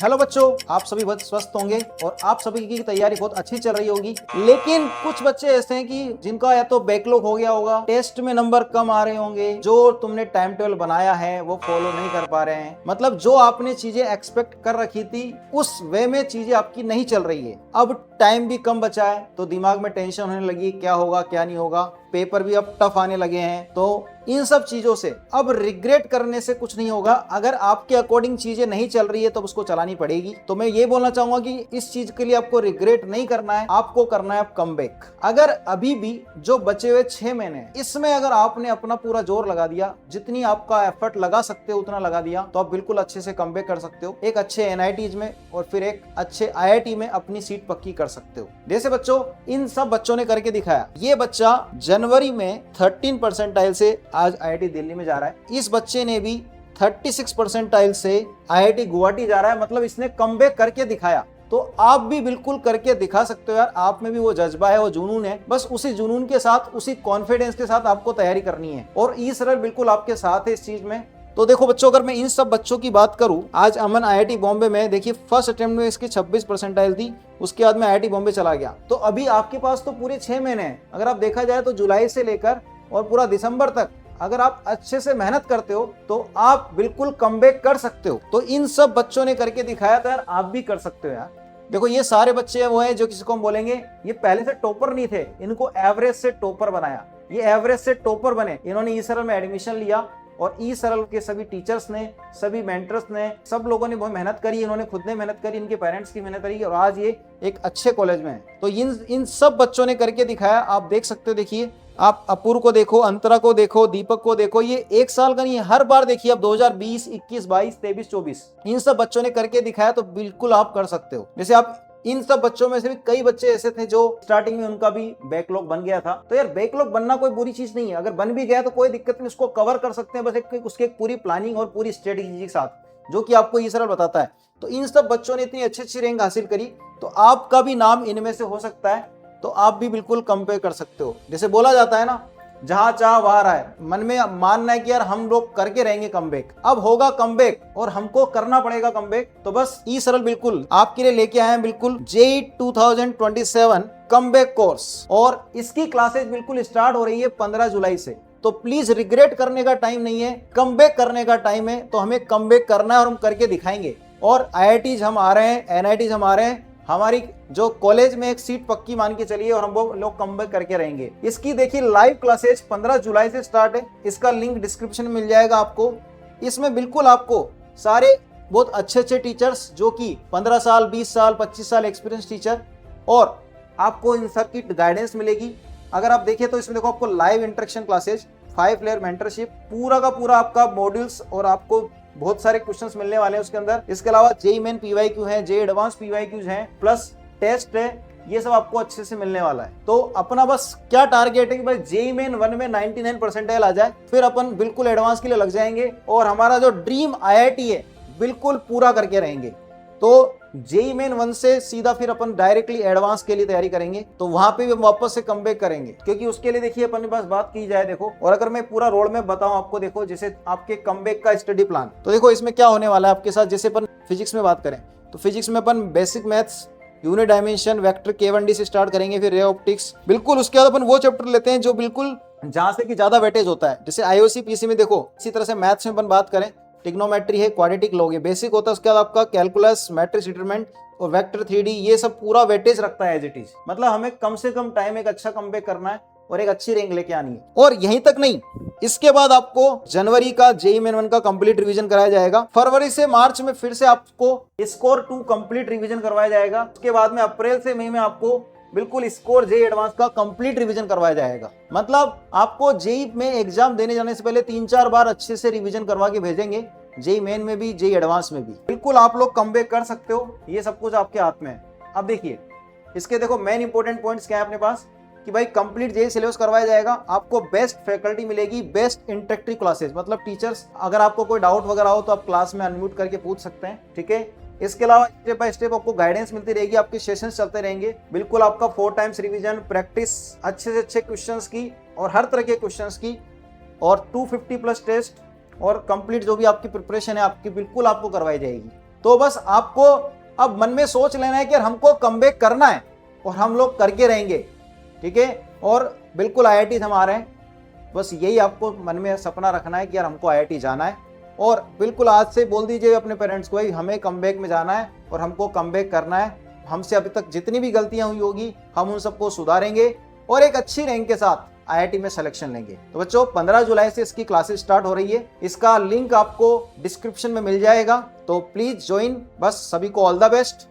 Hello बच्चों, आप सभी बहुत स्वस्थ होंगे और आप सभी की तैयारी बहुत अच्छी चल रही होगी। लेकिन कुछ बच्चे ऐसे हैं कि जिनका या तो बैकलॉग हो गया होगा, टेस्ट में नंबर कम आ रहे होंगे, जो तुमने टाइम टेबल बनाया है वो फॉलो नहीं कर पा रहे हैं। मतलब जो आपने चीजें एक्सपेक्ट कर रखी थी उस वे में चीजें आपकी नहीं चल रही है। अब टाइम भी कम बचा है तो दिमाग में टेंशन होने लगी, क्या होगा क्या नहीं होगा। पेपर भी अब टफ आने लगे हैं। तो इन सब चीजों से अब रिग्रेट करने से कुछ नहीं होगा। अगर आपके अकॉर्डिंग चीजें नहीं चल रही है तो उसको चलानी पड़ेगी। तो मैं ये बोलना चाहूंगा कि इस चीज के लिए आपको रिग्रेट नहीं करना है, आपको करना है कमबैक। अगर अभी भी जो बचे हुए 6 महीने हैं, इसमें अगर आपने अपना पूरा जोर लगा दिया, जितनी आपका एफर्ट लगा सकते हो उतना लगा दिया, तो आप बिल्कुल अच्छे से कमबैक कर सकते हो। एक अच्छे एनआईटीज में और फिर एक अच्छे आईआईटी में अपनी सीट पक्की कर सकते हो। जैसे बच्चों इन सब बच्चों ने करके दिखाया। ये बच्चा जनवरी में 13 परसेंटाइल से आज आईआईटी दिल्ली में जा रहा है। इस बच्चे ने भी 36 परसेंटाइल से आईआईटी गुवाहाटी जा रहा है। मतलब इसने कमबैक करके दिखाया। तो आप भी बिल्कुल करके दिखा सकते हो यार। आप में भी वो जज्बा है, वो जुनून है। बस उसी जुनून के साथ, उसी कॉन्फिडेंस के साथ आपको तैयारी करनी है और ई सरल बिल्कुल आपके साथ है इस चीज में। तो देखो बच्चों, अगर मैं इन सब बच्चों की बात करूं, आज अमन आईआईटी बॉम्बे में, देखिए फर्स्ट अटेम्प्ट में इसकी 26 परसेंटाइल थी। उसके बाद में आईआईटी बॉम्बे चला गया। तो अभी आपके पास तो पूरे 6 महीने हैं। अगर आप देखा जाए तो जुलाई से लेकर और पूरा दिसंबर तक अगर आप अच्छे से मेहनत करते हो तो आप बिल्कुल कमबैक कर सकते हो। तो इन सब बच्चों ने करके दिखाया था यार, आप भी कर सकते हो यार। देखो ये सारे बच्चे वो हैं जो किसी को हम बोलेंगे ये पहले से टॉपर नहीं थे, इनको एवरेज से टॉपर बनाया। ये एवरेज से टॉपर बने। इन्होंने ई सरल में एडमिशन लिया और ई सरल के सभी टीचर्स ने, सभी मेंटर्स ने, सब लोगों ने बहुत मेहनत करी। इन्होंने खुद ने मेहनत करी, इनके पेरेंट्स की मेहनत करी और आज ये एक अच्छे कॉलेज में है। तो इन सब बच्चों ने करके दिखाया। आप देख सकते हो, देखिए आप अपूर्व को देखो, अंतरा को देखो, दीपक को देखो। ये एक साल का नहीं है, हर बार देखिए। अब 2020, 21, 22, 23, 24 इन सब बच्चों ने करके दिखाया। तो बिल्कुल आप कर सकते हो। जैसे आप इन सब बच्चों में से भी कई बच्चे ऐसे थे जो स्टार्टिंग में उनका भी बैकलॉग बन गया था। तो यार बैकलॉग बनना कोई बुरी चीज नहीं है। अगर बन भी गया तो कोई दिक्कत नहीं, उसको कवर कर सकते हैं बस उसकी एक पूरी प्लानिंग और पूरी स्ट्रेटेजी के साथ, जो कि आपको ई सरल बताता है। तो इन सब बच्चों ने इतनी अच्छी अच्छी रैंक हासिल करी, तो आपका भी नाम इनमें से हो सकता है। तो आप भी बिल्कुल कंपेयर कर सकते हो। जैसे बोला जाता है ना, जहां चाह वहां राय। मन में मानना है कि यार हम लोग करके रहेंगे कमबैक। अब होगा कमबैक और हमको करना पड़ेगा कमबैक। तो बस ई सरल बिल्कुल आपके लिए लेके आए हैं बिल्कुल जेईई 2027 कमबैक कोर्स। और इसकी क्लासेस बिल्कुल स्टार्ट हो रही है 15 जुलाई से। तो प्लीज रिग्रेट करने का टाइम नहीं है, कमबैक करने का टाइम है। तो हमें कमबैक करना है और हम करके दिखाएंगे। और आईआईटीज हम आ रहे हैं, एनआईटीज हम आ रहे हैं। हमारी जो कॉलेज में एक सीट पक्की मान के चलिए और हम वो लोग कमबैक करके रहेंगे। इसकी देखिए लाइव क्लासेज 15 जुलाई से स्टार्ट है। इसका लिंक डिस्क्रिप्शन में मिल जाएगा आपको। इसमें बिल्कुल आपको सारे बहुत अच्छे अच्छे टीचर्स, जो कि 15 साल, 20 साल, 25 साल एक्सपीरियंस टीचर, और आपको इन सब की गाइडेंस मिलेगी। अगर आप देखें तो इसमें देखो आपको live interaction classes, 5 layer mentorship, पूरा का पूरा आपका मॉड्यूल्स, और आपको बहुत सारे क्वेश्चंस मिलने वाले हैं उसके अंदर। इसके अलावा जेईई मेन पीवाईक्यू है, जेईई एडवांस पीवाईक्यूज हैं, प्लस टेस्ट है। ये सब आपको अच्छे से मिलने वाला है। तो अपना बस क्या टारगेट है कि भाई जेईई मेन 1 में 99 परसेंटाइल आ जाए, फिर अपन बिल्कुल एडवांस के लिए लग जाएंगे और हमारा जो ड्रीम आईआईटी है बिल्कुल पूरा करके रहेंगे। तो जेईई मेन 1 से सीधा फिर अपन डायरेक्टली एडवांस के लिए तैयारी करेंगे। तो वहां पे भी हम वापस से कमबैक करेंगे, क्योंकि उसके लिए देखिए अपन के पास बात की जाए, देखो। और अगर मैं पूरा रोड मैप बताऊं आपको, देखो जैसे आपके कमबैक का स्टडी प्लान, तो देखो इसमें क्या होने वाला है आपके साथ। जैसे अपन फिजिक्स में बात करें तो फिजिक्स में अपन basic maths, unit dimension, vector K1D से स्टार्ट करेंगे, फिर रे ऑप्टिक्स। बिल्कुल उसके बाद अपन वो चैप्टर लेते हैं जो बिल्कुल जहां से कि ज्यादा वेटेज होता है। जैसे आईओसी पीसी में देखो, इसी तरह से मैथ्स में अपन बात करें, ट्रिग्नोमेट्री है, क्वाड्रेटिक लॉग है, बेसिक होता है। उसके बाद आपका कैलकुलस, मैट्रिक्स डिटरमिनेंट और वेक्टर 3D, ये सब पूरा वेटेज रखता है एज इट इज। मतलब हमें कम से कम टाइम एक अच्छा कमबैक करना है और एक अच्छी रैंक लेके आनी है। और यहीं तक नहीं, इसके बाद आपको जनवरी का जेईई मेन 1 का कंप्लीट रिवीजन कराया जाएगा। फरवरी से मार्च में फिर से आपको स्कोर 2 कंप्लीट रिवीजन करवाया जाएगा। उसके बाद में अप्रैल से मई में आपको बिल्कुल स्कोर जेईई एडवांस का कंप्लीट रिवीजन करवाया जाएगा। मतलब आपको जेईई में एग्जाम देने जाने से पहले 3-4 बार अच्छे से रिवीजन करवा के भेजेंगे, जेईई मेन में भी, जेईई एडवांस में भी। बिल्कुल आप लोग कमबैक कर सकते हो, ये सब कुछ आपके हाथ में है। अब देखिए इसके देखो मेन इंपॉर्टेंट पॉइंट्स क्या है अपने पास, कि भाई कंप्लीट जेईई सिलेबस करवाया जाएगा। आपको बेस्ट फैकल्टी मिलेगी, बेस्ट इंटरेक्टिव क्लासेस, मतलब टीचर्स, अगर आपको कोई डाउट वगैरह हो तो आप क्लास में अनम्यूट करके पूछ सकते हैं, ठीक है। इसके अलावा स्टेप बाय स्टेप आपको गाइडेंस मिलती रहेगी, आपके सेशंस चलते रहेंगे। बिल्कुल आपका 4 टाइम्स रिवीजन, प्रैक्टिस, अच्छे से अच्छे क्वेश्चंस की और हर तरह के क्वेश्चंस की, और 250 प्लस टेस्ट, और कंप्लीट जो भी आपकी प्रिपरेशन है आपकी बिल्कुल आपको करवाई जाएगी। तो बस आपको अब मन में सोच लेना है कि यार हमको कमबैक करना है और हम लोग करके रहेंगे, ठीक है। और बिल्कुल आईआईटी हम आ रहे हैं, बस यही आपको मन में सपना रखना है कि यार हमको आईआईटी जाना है। और बिल्कुल आज से बोल दीजिए अपने पेरेंट्स को, भाई हमें कमबैक में जाना है और हमको कमबैक करना है। हमसे अभी तक जितनी भी गलतियां हुई होगी हम उन सबको सुधारेंगे और एक अच्छी रैंक के साथ आईआईटी में सिलेक्शन लेंगे। तो बच्चों 15 जुलाई से इसकी क्लासेस स्टार्ट हो रही है, इसका लिंक आपको डिस्क्रिप्शन में मिल जाएगा, तो प्लीज ज्वाइन। बस सभी को ऑल द बेस्ट।